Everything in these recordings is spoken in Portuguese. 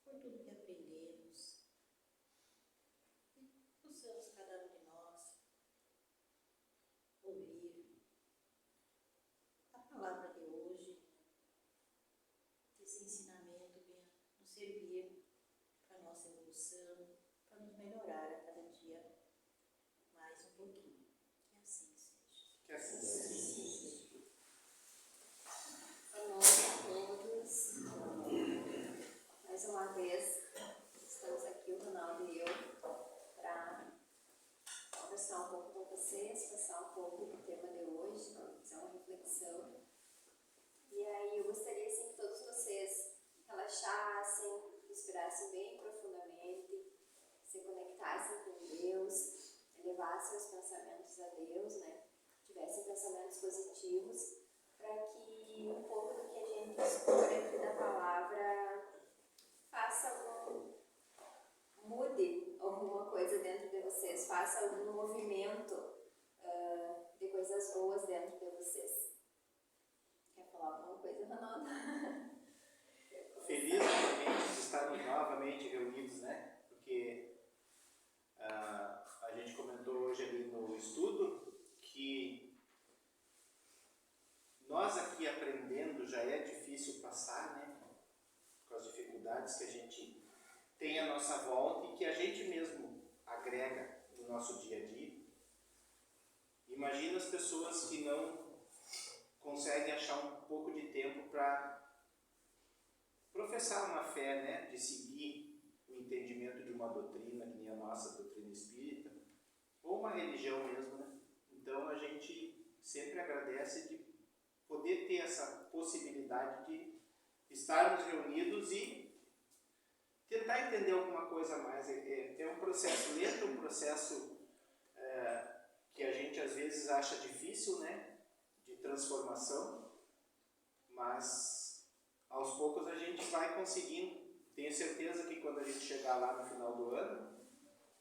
por tudo que aprendemos. E possamos, cada um de nós, ouvir a palavra de hoje, que esse ensinamento venha nos servir para a nossa evolução, para nos melhorar a cada dia mais um pouquinho. Que assim seja. Que assim seja. Boa noite a todos. Mais uma vez, estamos aqui, o Ronaldo e eu, para conversar um pouco com vocês, passar um pouco do tema de hoje, fazer uma reflexão. E aí eu gostaria assim, que todos vocês relaxassem, respirassem bem profundamente, se conectassem com Deus, elevassem os pensamentos a Deus, né? Tivessem pensamentos positivos, para que um pouco do que a gente escolhe aqui da palavra faça mude alguma coisa dentro de vocês, faça algum movimento de coisas boas dentro de vocês. Quer falar alguma coisa, Ronaldo? Feliz novamente de estarmos novamente reunidos, né? Porque a gente comentou hoje ali no estudo que nós aqui aprendendo já é difícil passar, né? Com as dificuldades que a gente tem à nossa volta e que a gente mesmo agrega no nosso dia a dia. Imagina as pessoas que não conseguem achar um pouco de tempo para professar uma fé, né? De seguir o entendimento de uma doutrina, que nem a nossa doutrina espírita, ou uma religião mesmo, né? Então a gente sempre agradece de poder ter essa possibilidade de estarmos reunidos e tentar entender alguma coisa a mais. É um processo lento, um processo que a gente às vezes acha difícil, né? De transformação, mas aos poucos a gente vai conseguindo. Tenho certeza que quando a gente chegar lá no final do ano,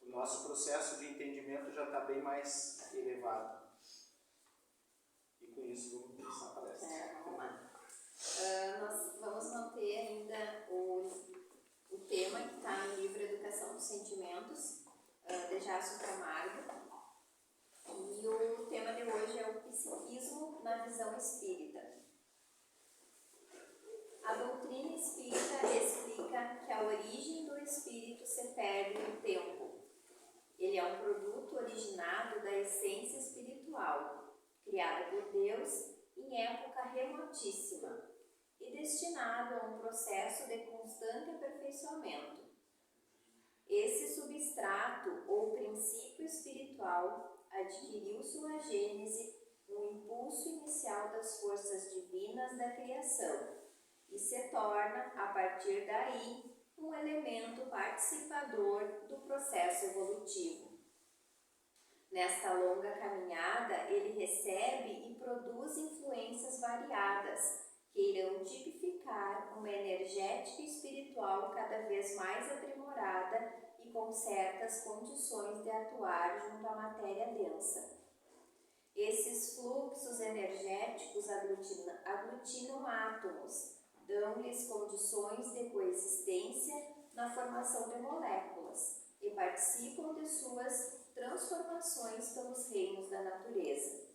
o nosso processo de entendimento já está bem mais elevado. E com isso vamos começar a palestra. Vamos lá. Nós vamos manter ainda o tema que está no livro Educação dos Sentimentos, de Jácio Camargo. E o tema de hoje é o psiquismo na visão espírita. A doutrina espírita explica que a origem do espírito se perde no tempo. Ele é um produto originado da essência espiritual, criada por Deus em época remotíssima e destinado a um processo de constante aperfeiçoamento. Esse substrato ou princípio espiritual adquiriu sua gênese no impulso inicial das forças divinas da criação e se torna, a partir daí, um elemento participador do processo evolutivo. Nesta longa caminhada, ele recebe e produz influências variadas que irão tipificar uma energética espiritual cada vez mais aprimorada e com certas condições de atuar junto à matéria densa. Esses fluxos energéticos aglutinam átomos, dão-lhes condições de coexistência na formação de moléculas e participam de suas transformações pelos reinos da natureza.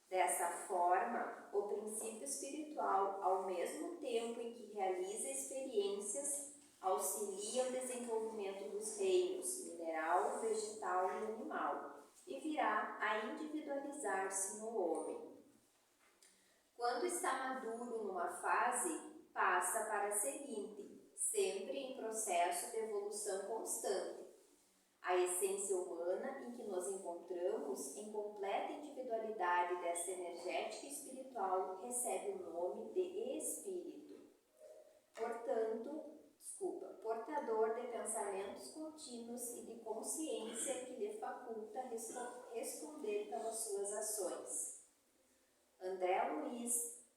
Dessa forma, o princípio espiritual, ao mesmo tempo em que realiza experiências, auxilia o desenvolvimento dos reinos mineral, vegetal e animal, e virá a individualizar-se no homem. Quando está maduro numa fase, passa para a seguinte, sempre em processo de evolução constante. A essência humana em que nos encontramos, em completa individualidade desta energética espiritual, recebe o nome de espírito. Portador de pensamentos contínuos e de consciência que lhe faculta responder pelas suas ações. André Luiz,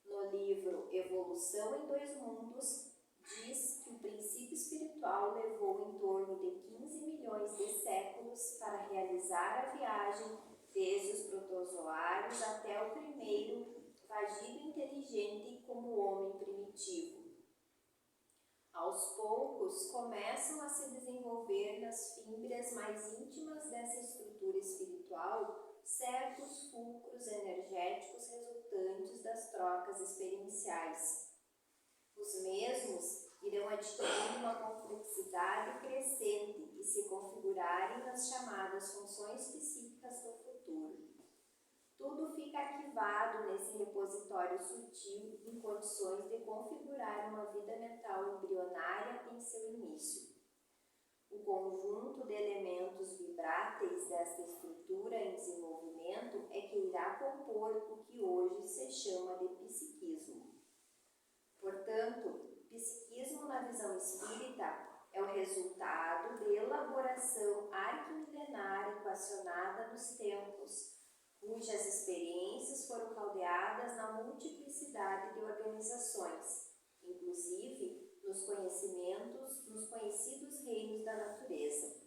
no livro Evolução em Dois Mundos, diz que o princípio espiritual levou em torno de 15 milhões de séculos para realizar a viagem desde os protozoários até o primeiro vagido inteligente como o homem primitivo. Aos poucos, começam a se desenvolver nas fibras mais íntimas dessa estrutura espiritual certos fulcros energéticos resultantes das trocas experienciais. Os mesmos irão adquirindo uma complexidade crescente e se configurarem nas chamadas funções psíquicas do futuro. Tudo fica arquivado nesse repositório sutil em condições de configurar uma vida mental embrionária em seu início. O conjunto de elementos vibráteis desta estrutura em desenvolvimento é que irá compor o que hoje se chama de psiquismo. Portanto, psiquismo na visão espírita é o resultado de elaboração arquimilenar equacionada nos tempos, cujas experiências foram caldeadas na multiplicidade de organizações, inclusive nos conhecidos reinos da natureza.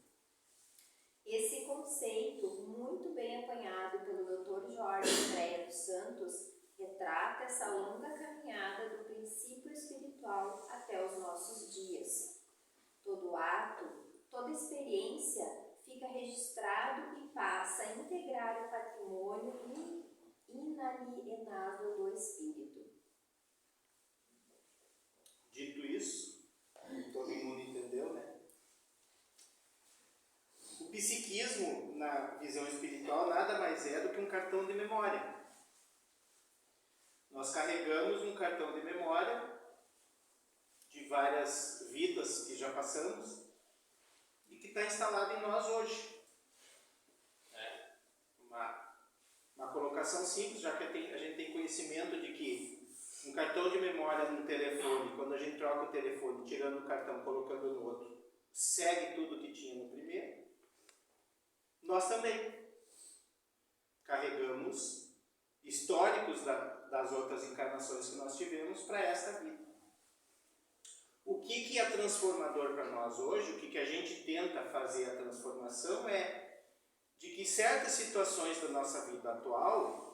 Esse conceito, muito bem apanhado pelo Dr. Jorge Andréa dos Santos, retrata essa longa caminhada do princípio espiritual até os nossos dias. Todo ato, toda experiência fica registrado e passa a integrar o patrimônio inalienável do espírito. Dito isso, todo mundo entendeu, né? O psiquismo, na visão espiritual, nada mais é do que um cartão de memória. Nós carregamos um cartão de memória de várias vidas que já passamos e que está instalado em nós hoje. Uma colocação simples, já que a gente tem conhecimento de que um cartão de memória no telefone, quando a gente troca o telefone, tirando o cartão, colocando no outro, segue tudo que tinha no primeiro. Nós também carregamos históricos das outras encarnações que nós tivemos para esta vida. O que é transformador para nós hoje, o que a gente tenta fazer a transformação é de que certas situações da nossa vida atual,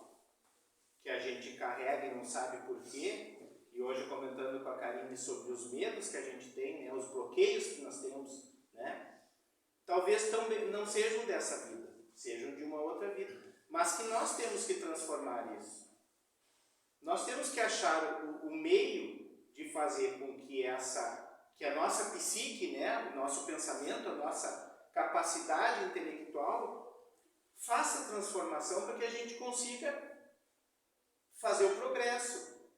que a gente carrega e não sabe porquê, e hoje comentando com a Karine sobre os medos que a gente tem, né, os bloqueios que nós temos, né, talvez também não sejam dessa vida, sejam de uma outra vida, mas que nós temos que transformar isso. Nós temos que achar o meio de fazer com que a nossa psique, né, o nosso pensamento, a nossa capacidade intelectual faça a transformação para que a gente consiga fazer o progresso,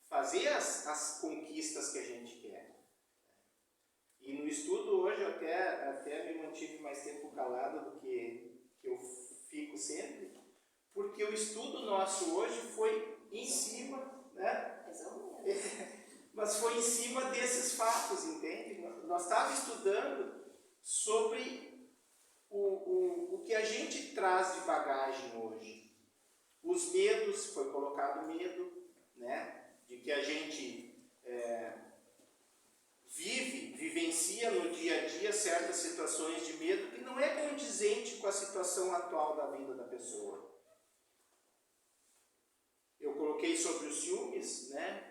fazer as conquistas que a gente quer. E no estudo hoje eu até me mantive mais tempo calado do que eu fico sempre, porque o estudo nosso hoje foi em cima, né? Mas foi em cima desses fatos, entende? Nós estávamos estudando sobre o que a gente traz de bagagem hoje. Os medos, foi colocado medo, né? De que a gente vivencia no dia a dia certas situações de medo que não é condizente com a situação atual da vida da pessoa. Eu coloquei sobre os ciúmes, né?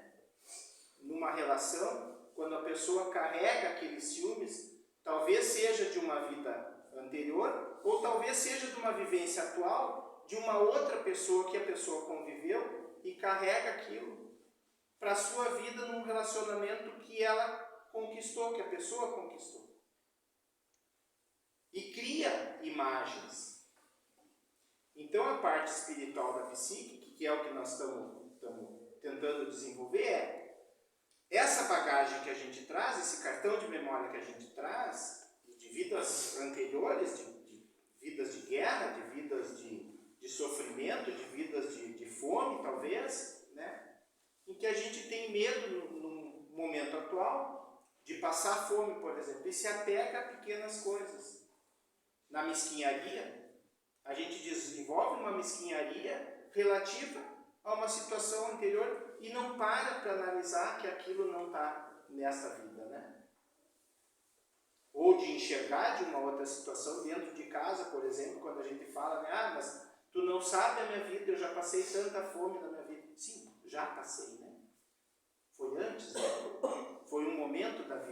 Numa relação, quando a pessoa carrega aqueles ciúmes, talvez seja de uma vida anterior, ou talvez seja de uma vivência atual, de uma outra pessoa que a pessoa conviveu e carrega aquilo para a sua vida num relacionamento que ela conquistou, que a pessoa conquistou. E cria imagens. Então a parte espiritual da psique, que é o que nós estamos tentando desenvolver, essa bagagem que a gente traz, esse cartão de memória que a gente traz, de vidas anteriores, de vidas de guerra, de vidas de sofrimento, de vidas de fome, talvez, né? Em que a gente tem medo no momento atual de passar fome, por exemplo, e se apega a pequenas coisas. Na mesquinharia, a gente desenvolve uma mesquinharia relativa a uma situação anterior e não para analisar que aquilo não está nessa vida, né? Ou de enxergar de uma outra situação dentro de casa, por exemplo, quando a gente fala, né? Mas tu não sabe a minha vida, eu já passei tanta fome na minha vida. Sim, já passei, né? Foi antes, né? Foi um momento da vida.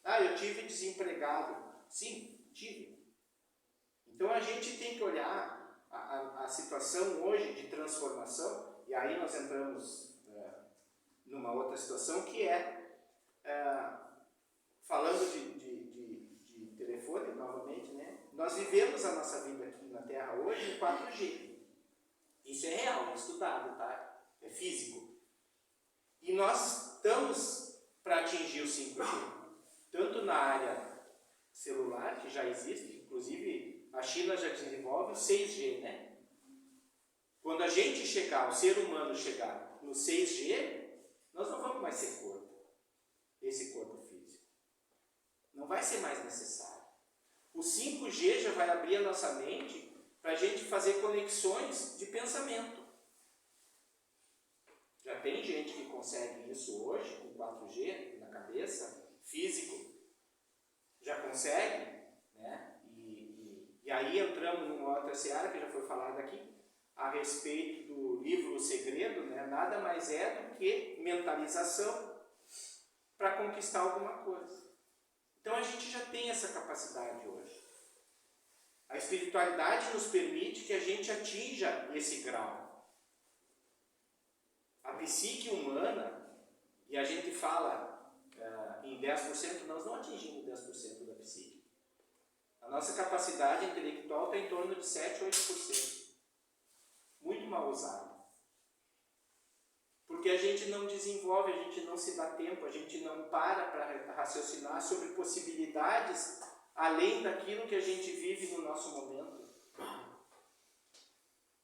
Ah, eu tive desempregado. Sim, tive. Então a gente tem que olhar a situação hoje de transformação, e aí nós entramos numa outra situação que falando de telefone novamente, né? Nós vivemos a nossa vida aqui na Terra hoje em 4G. Isso é real, é estudado, tá? É físico. E nós estamos para atingir o 5G, tanto na área celular, que já existe, inclusive a China já desenvolve o 6G, né? Quando a gente chegar, o ser humano chegar no 6G, nós não vamos mais ser corpo, esse corpo físico. Não vai ser mais necessário. O 5G já vai abrir a nossa mente para a gente fazer conexões de pensamento. Já tem gente que consegue isso hoje, com 4G na cabeça, físico, já consegue, né? E aí entramos numa outra seara que já foi falada aqui, a respeito do livro O Segredo, né? Nada mais é do que mentalização para conquistar alguma coisa. Então a gente já tem essa capacidade hoje. A espiritualidade nos permite que a gente atinja esse grau. A psique humana, e a gente fala em 10%, nós não atingimos 10% da psique. A nossa capacidade intelectual está em torno de 7 ou 8%. Muito mal usado. Porque a gente não desenvolve, a gente não se dá tempo, a gente não para raciocinar sobre possibilidades além daquilo que a gente vive no nosso momento.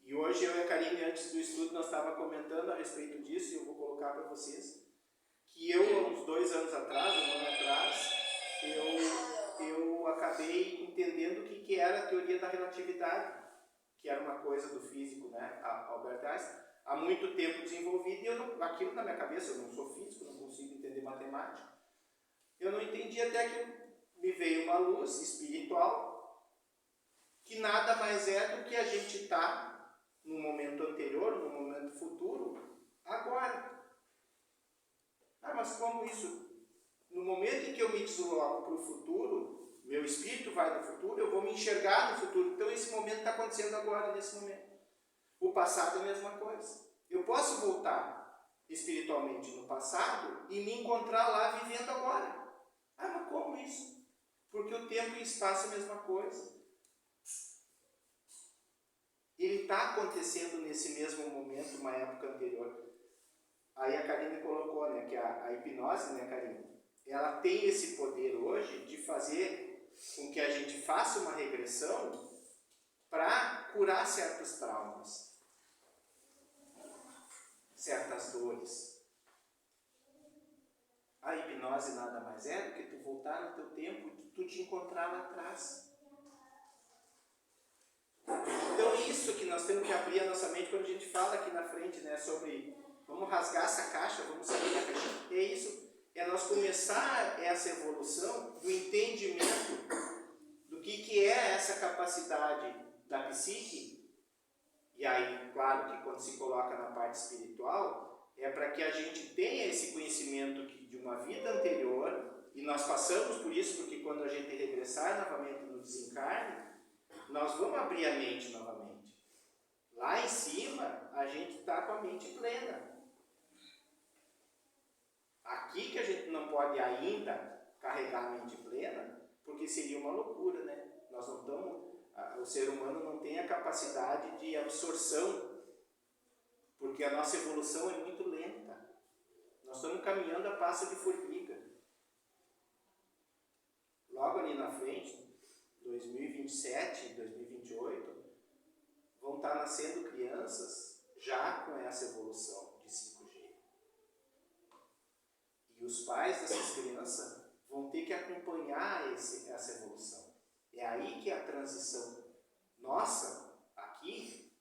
E hoje eu e a Karine, antes do estudo, nós estávamos comentando a respeito disso, e eu vou colocar para vocês, que eu, uns 2 anos atrás, um ano atrás, eu acabei entendendo o que era a teoria da relatividade, que era uma coisa do físico, né, Albert Einstein, há muito tempo desenvolvida, e aquilo na minha cabeça, eu não sou físico, não consigo entender matemática, eu não entendi até que me veio uma luz espiritual, que nada mais é do que a gente está no momento anterior, no momento futuro, agora. Ah, mas como isso? No momento em que eu me desloco para o futuro, meu espírito vai no futuro, eu vou me enxergar no futuro. Então esse momento está acontecendo agora, nesse momento. O passado é a mesma coisa. Eu posso voltar espiritualmente no passado e me encontrar lá vivendo agora. Ah, mas como isso? Porque o tempo e o espaço é a mesma coisa. Ele está acontecendo nesse mesmo momento, uma época anterior. Aí a Karine colocou, né, que a hipnose, né, Karine, ela tem esse poder hoje de fazer com que a gente faça uma regressão para curar certos traumas, certas dores. A hipnose nada mais é do que tu voltar no teu tempo e tu te encontrar lá atrás. Então isso que nós temos que abrir a nossa mente quando a gente fala aqui na frente, né, sobre vamos rasgar essa caixa, vamos sair da caixa. É isso, é nós começar essa evolução do entendimento do que é essa capacidade da psique. E aí, claro que quando se coloca na parte espiritual, é para que a gente tenha esse conhecimento de uma vida anterior, e nós passamos por isso, porque quando a gente regressar novamente no desencarne, nós vamos abrir a mente novamente. Lá em cima, a gente está com a mente plena. Aqui que a gente não pode ainda carregar a mente plena, porque seria uma loucura, né? Nós não estamos, o ser humano não tem a capacidade de absorção, porque a nossa evolução é muito lenta. Nós estamos caminhando a passo de formiga. Logo ali na frente, 2027, 2028, vão estar nascendo crianças já com essa evolução de 5G. E os pais dessas crianças vão ter que acompanhar essa evolução. É aí que é a transição nossa, aqui,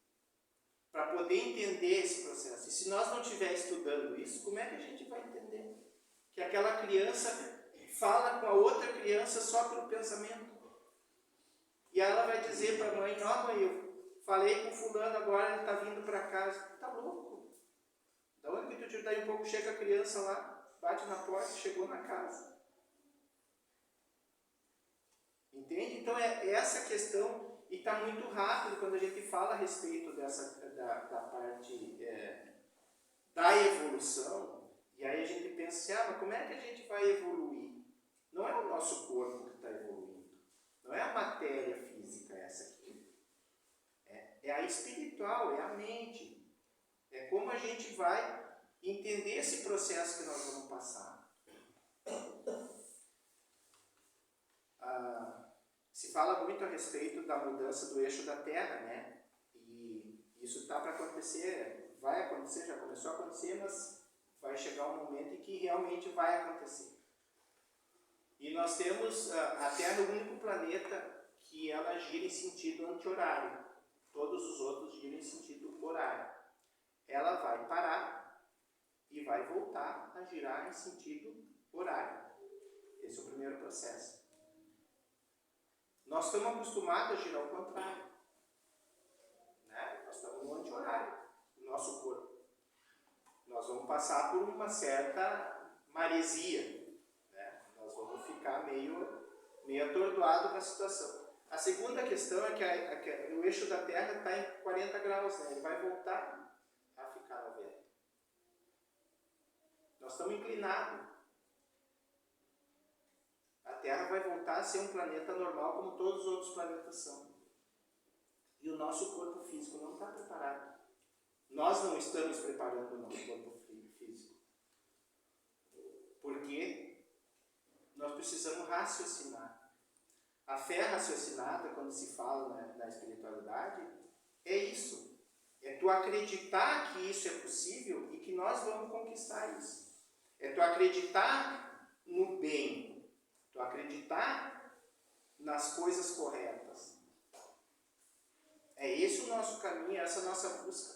para poder entender esse processo. E se nós não estivermos estudando isso, como é que a gente vai entender? Que aquela criança fala com a outra criança só pelo pensamento. E ela vai dizer para a mãe, ó mãe, eu falei com fulano agora, ele está vindo para casa. Tá louco? Da onde que tu te daí um pouco, chega a criança lá, bate na porta, chegou na casa. Entende? Então é essa questão, e está muito rápido quando a gente fala a respeito da parte da evolução, e aí a gente pensa assim, mas como é que a gente vai evoluir? Não é o nosso corpo que está evoluindo, não é a matéria física essa aqui, é a espiritual, é a mente, é como a gente vai entender esse processo que nós vamos passar. Se fala muito a respeito da mudança do eixo da Terra, né? E isso está para acontecer, vai acontecer, já começou a acontecer, mas vai chegar um momento em que realmente vai acontecer. E nós temos a Terra, o único planeta que ela gira em sentido anti-horário. Todos os outros giram em sentido horário. Ela vai parar e vai voltar a girar em sentido horário. Esse é o primeiro processo. Nós estamos acostumados a girar ao contrário. Né? Nós estamos no anti-horário, no nosso corpo. Nós vamos passar por uma certa maresia. Né? Nós vamos ficar meio atordoado com a situação. A segunda questão é que o eixo da Terra está em 40 graus. Né? Ele vai voltar a ficar 90. Nós estamos inclinados. A Terra vai voltar a ser um planeta normal como todos os outros planetas são. E o nosso corpo físico não está preparado. Nós não estamos preparando o nosso corpo físico. Porque nós precisamos raciocinar. A fé raciocinada, quando se fala na espiritualidade, é isso. É tu acreditar que isso é possível e que nós vamos conquistar isso. É tu acreditar no bem. Tu acreditar nas coisas corretas. É esse o nosso caminho, essa a nossa busca.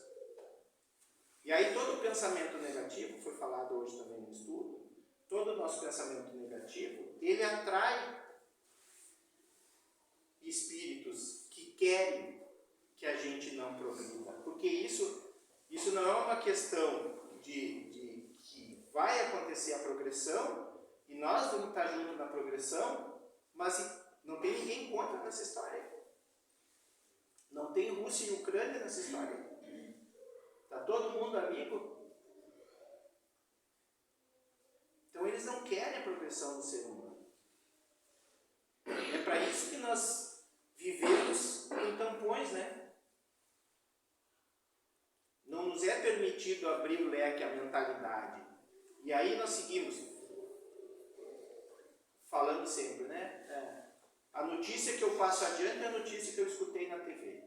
E aí todo pensamento negativo, foi falado hoje também no estudo, todo o nosso pensamento negativo, ele atrai espíritos que querem que a gente não progrida. Porque isso não é uma questão de que vai acontecer a progressão, e nós vamos estar juntos na progressão, mas não tem ninguém contra nessa história. Não tem Rússia e Ucrânia nessa história. Está todo mundo amigo. Então eles não querem a progressão do ser humano. É para isso que nós vivemos com tampões, né? Não nos é permitido abrir o leque, a mentalidade. E aí nós seguimos falando sempre, né? A notícia que eu passo adiante é a notícia que eu escutei na TV.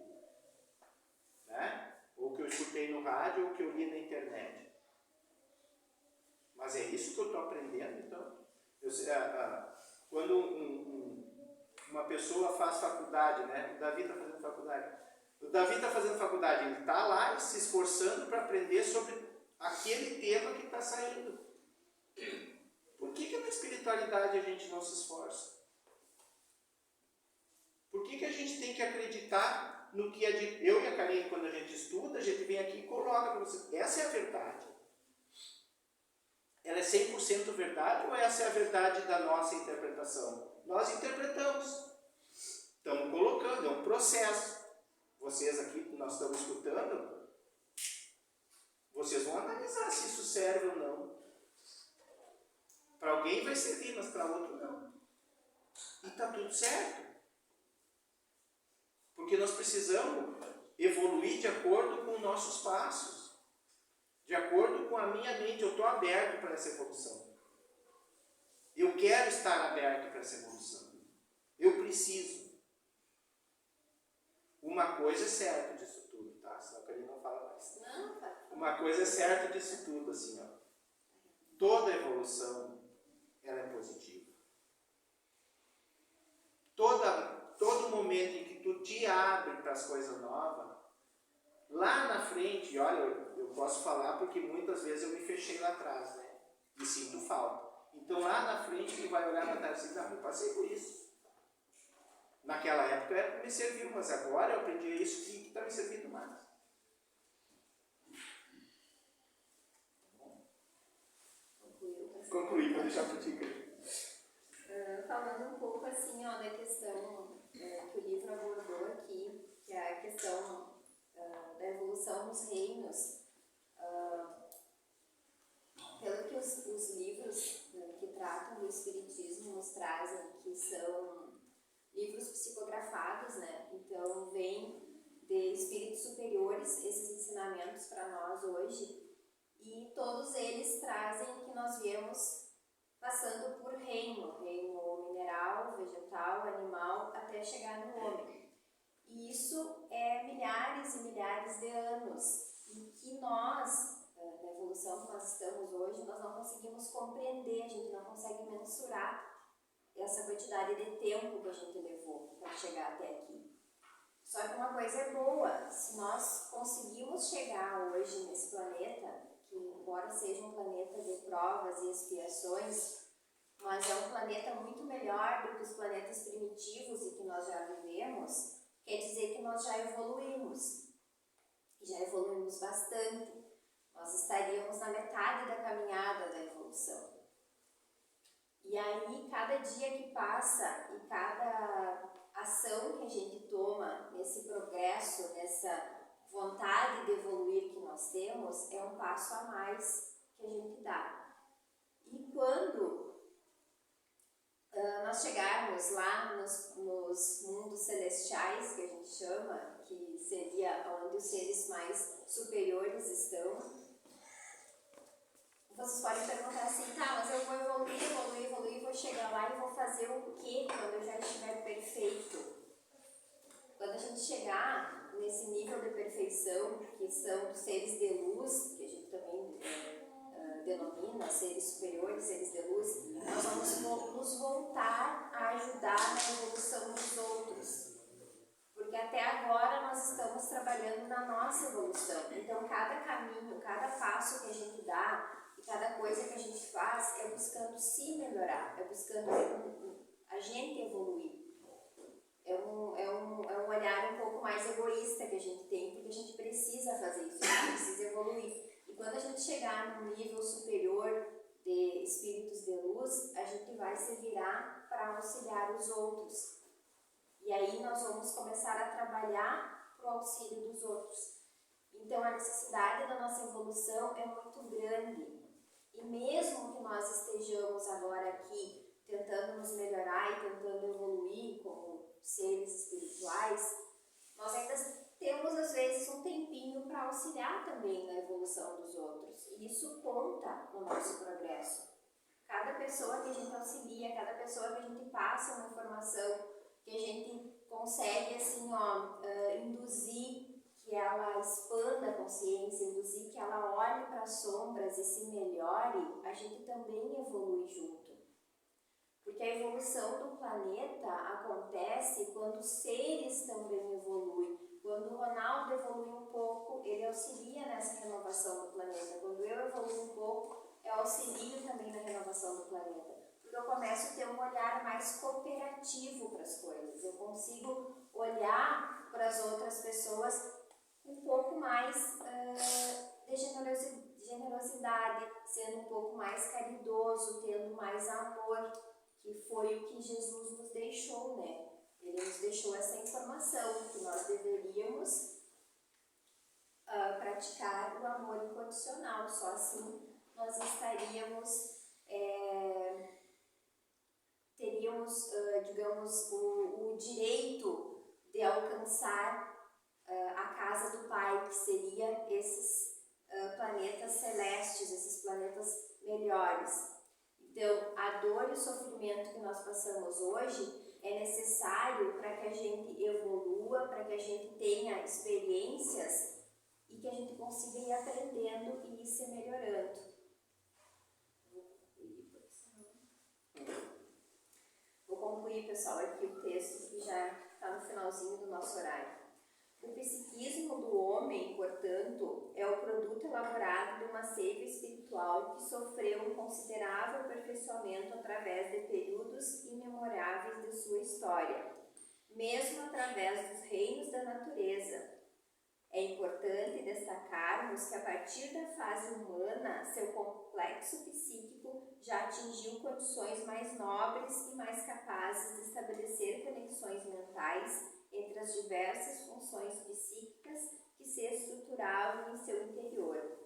Né? Ou que eu escutei no rádio, ou que eu li na internet. Mas é isso que eu estou aprendendo, então. Quando uma pessoa faz faculdade, né? O Davi está fazendo faculdade. O Davi está fazendo faculdade, ele está lá se esforçando para aprender sobre aquele tema que está saindo. Por que na espiritualidade a gente não se esforça? Por que a gente tem que acreditar no que é dito? Eu e a Karine, quando a gente estuda, a gente vem aqui e coloca para você. Essa é a verdade. Ela é 100% verdade ou essa é a verdade da nossa interpretação? Nós interpretamos. Estamos colocando, é um processo. Vocês aqui, nós estamos escutando, vocês vão analisar se isso serve ou não. Para alguém vai servir, mas para outro não. E está tudo certo. Porque nós precisamos evoluir de acordo com os nossos passos. De acordo com a minha mente. Eu estou aberto para essa evolução. Eu quero estar aberto para essa evolução. Eu preciso. Uma coisa é certa disso tudo, tá? Senão a Karine não fala mais. Uma coisa é certa disso tudo, assim, ó. Toda evolução ela é positiva. Todo momento em que tu te abre para as coisas novas, lá na frente, olha, eu posso falar porque muitas vezes eu me fechei lá atrás, né? E sinto falta. Então lá na frente tu vai olhar para trás e dizer, não, eu passei por isso. Naquela época me serviu, mas agora eu aprendi isso que está me servindo mais. Concluí, vou deixar para ti. Falando um pouco assim assim, ó, da questão que o livro abordou aqui, que é a questão da evolução dos reinos. Pelo que os livros que tratam do Espiritismo nos trazem, que são livros psicografados, né? Então, vem de espíritos superiores esses ensinamentos para nós hoje, e todos eles trazem que nós viemos passando por reino mineral, vegetal, animal, até chegar no homem. E isso é milhares e milhares de anos, e que nós, na evolução que nós estamos hoje, nós não conseguimos compreender, a gente não consegue mensurar essa quantidade de tempo que a gente levou para chegar até aqui. Só que uma coisa é boa, se nós conseguimos chegar hoje nesse planeta, que embora seja um planeta de provas e expiações, mas é um planeta muito melhor do que os planetas primitivos e que nós já vivemos, quer dizer que nós já evoluímos bastante. Nós estaríamos na metade da caminhada da evolução. E aí, cada dia que passa e cada ação que a gente toma nesse progresso, nessa vontade de evoluir que nós temos, é um passo a mais que a gente dá. E quando nós chegarmos lá nos mundos celestiais, que a gente chama, que seria onde os seres mais superiores estão, vocês podem perguntar assim, tá, mas eu vou evoluir, vou chegar lá e vou fazer o quê quando eu já estiver perfeito? Quando a gente chegar nesse nível de perfeição, que são os seres de luz, que a gente também denomina seres superiores, seres de luz, nós vamos nos voltar a ajudar na evolução dos outros. Porque até agora nós estamos trabalhando na nossa evolução. Então, cada caminho, cada passo que a gente dá, e cada coisa que a gente faz é buscando se melhorar, é buscando a gente evoluir. É um olhar um pouco mais egoísta que a gente tem, porque a gente precisa fazer isso, a gente precisa evoluir. E quando a gente chegar num nível superior de espíritos de luz, a gente vai se virar para auxiliar os outros. E aí nós vamos começar a trabalhar para o auxílio dos outros. Então a necessidade da nossa evolução é muito grande. E mesmo que nós estejamos agora aqui tentando nos melhorar e tentando evoluir como seres espirituais, nós ainda temos às vezes um tempinho para auxiliar também na evolução dos outros. E isso conta no nosso progresso. Cada pessoa que a gente auxilia, cada pessoa que a gente passa uma informação, que a gente consegue assim, induzir que ela expanda a consciência, induzir que ela olhe para as sombras e se melhore, a gente também evolui junto. Porque a evolução do planeta acontece quando os seres também evoluem. Quando o Ronaldo evolui um pouco, ele auxilia nessa renovação do planeta. Quando eu evoluo um pouco, eu auxilio também na renovação do planeta. Porque eu começo a ter um olhar mais cooperativo para as coisas. Eu consigo olhar para as outras pessoas um pouco mais de generosidade, sendo um pouco mais caridoso, tendo mais amor, que foi o que Jesus nos deixou, né? Ele nos deixou essa informação, que nós deveríamos praticar o amor incondicional, só assim nós teríamos, digamos, o direito de alcançar a casa do Pai, que seria esses planetas celestes, esses planetas melhores. Então, a dor e o sofrimento que nós passamos hoje é necessário para que a gente evolua, para que a gente tenha experiências e que a gente consiga ir aprendendo e ir se melhorando. Vou concluir, pessoal, aqui o texto que já está no finalzinho do nosso horário. O psiquismo do homem, portanto, é o produto elaborado de uma seiva espiritual que sofreu um considerável aperfeiçoamento através de períodos imemoráveis de sua história, mesmo através dos reinos da natureza. É importante destacarmos que a partir da fase humana, seu complexo psíquico já atingiu condições mais nobres e mais capazes de estabelecer conexões mentais entre as diversas funções psíquicas que se estruturavam em seu interior.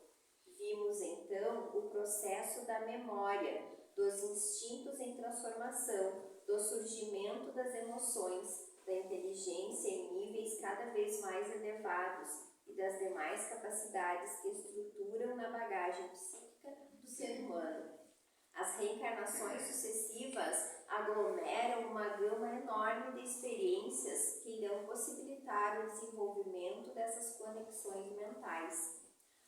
Vimos então o processo da memória, dos instintos em transformação, do surgimento das emoções, da inteligência em níveis cada vez mais elevados e das demais capacidades que estruturam na bagagem psíquica do ser humano. As reencarnações sucessivas aglomeram uma gama enorme de experiências que irão possibilitar o desenvolvimento dessas conexões mentais.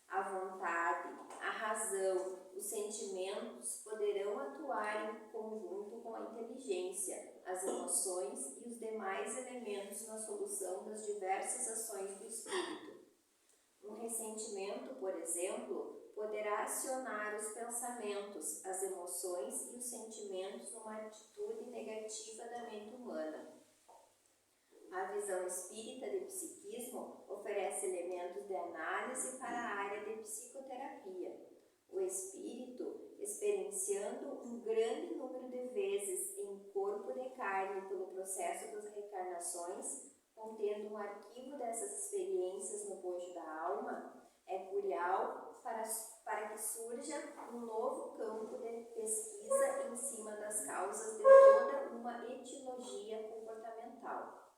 A vontade, a razão, os sentimentos poderão atuar em conjunto com a inteligência, as emoções e os demais elementos na solução das diversas ações do espírito. Um ressentimento, por exemplo, poderá acionar os pensamentos, as emoções e os sentimentos numa atitude negativa da mente humana. A visão espírita de psiquismo oferece elementos de análise para a área de psicoterapia. O espírito, experienciando um grande número de vezes em corpo de carne pelo processo das reencarnações, contendo um arquivo dessas experiências no bojo da alma, é curial para que surja um novo campo de pesquisa em cima das causas de toda uma etiologia comportamental.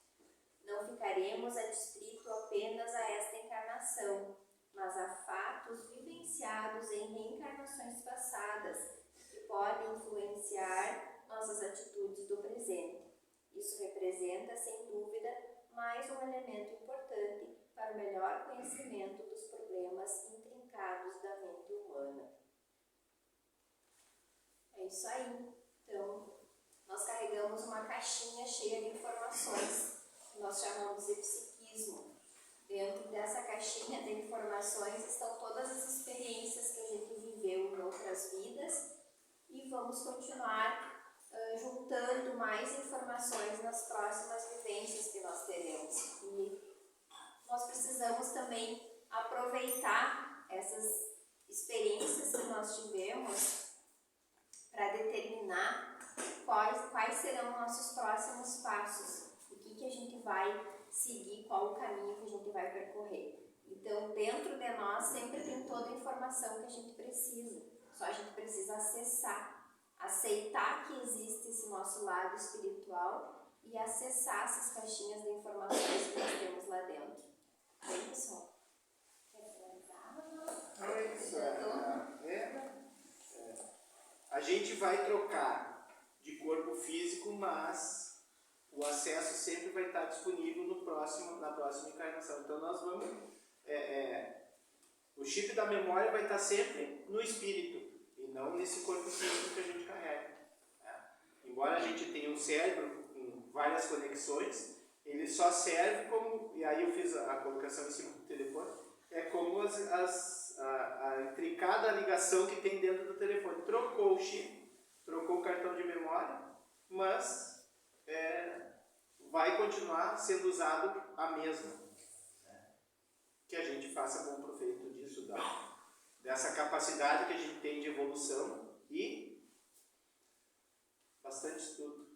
Não ficaremos adstritos apenas a esta encarnação, mas a fatos vivenciados em reencarnações passadas que podem influenciar nossas atitudes do presente. Isso representa, sem dúvida, mais um elemento importante para o melhor conhecimento dos problemas intrincados da mente humana. É isso aí. Então, nós carregamos uma caixinha cheia de informações que nós chamamos de psiquismo. Dentro dessa caixinha de informações estão todas as experiências que a gente viveu em outras vidas e vamos continuar juntando mais informações nas próximas vivências que nós teremos. E nós precisamos também aproveitar essas experiências que nós tivemos para determinar quais serão nossos próximos passos, o que a gente vai seguir, qual o caminho que a gente vai percorrer. Então, dentro de nós sempre tem toda a informação que a gente precisa, só a gente precisa aceitar que existe esse nosso lado espiritual e acessar essas caixinhas de informações que nós temos lá dentro. Bem, pessoal? Quer finalizar? A gente vai trocar de corpo físico, mas o acesso sempre vai estar disponível na próxima encarnação. Então nós vamos... o chip da memória vai estar sempre no espírito e não nesse corpo físico que a gente carrega. Embora a gente tenha um cérebro com várias conexões, ele só serve como... E aí eu fiz a colocação em cima do telefone. É como entre cada ligação que tem dentro do telefone. Trocou o chip, trocou o cartão de memória, mas vai continuar sendo usado a mesma. Que a gente faça bom proveito disso, dessa capacidade que a gente tem de evolução e bastante estudo.